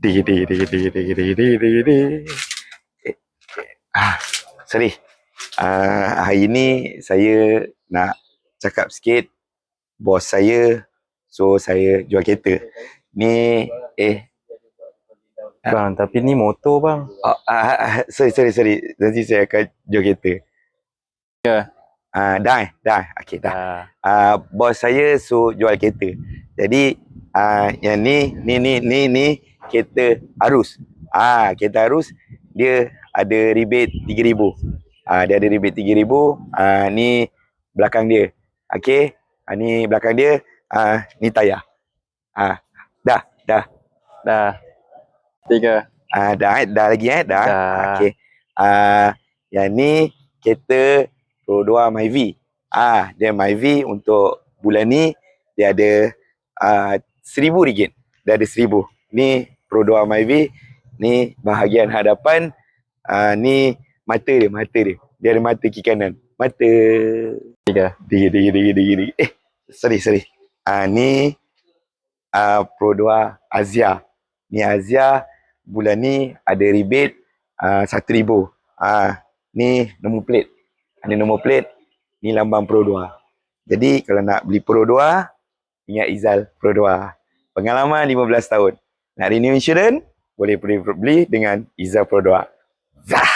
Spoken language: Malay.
Di di di di di di di di di. Eh, Sorry. Hari ni saya nak cakap sikit bos saya, so saya jual kereta. Ni Bang, tapi ni motor bang. sorry. Nanti saya akan jual kereta. Dah. Okey, dah. Bos saya suruh jual kereta. Jadi yang ni kereta arus. Kereta arus dia ada rebate 3,000. Dia ada rebate 3,000. Ni belakang dia. Okey. Ni belakang dia. Ni tayar. Dah. Dah. 3. Dah lagi dah. Dah. Okey. Yang ni kereta Pro 2 Myvi. Dia Myvi untuk bulan ni dia ada RM1,000. Dia ada RM1,000. Ni Pro 2 Myvi. Ni bahagian hadapan. Ni mata dia. Dia ada mata kiri kanan. Mata. 3. Sorry. Ni Pro 2 Azia. Ni Azia bulan ni ada rebate RM1,000. Ni nombor plate. Ni nombor plate. Ni lambang Pro 2. Jadi kalau nak beli Pro 2, ingat Izal Pro 2. Pengalaman 15 tahun. Nak renew insurans, boleh beli dengan Izal Pro 2. Zah!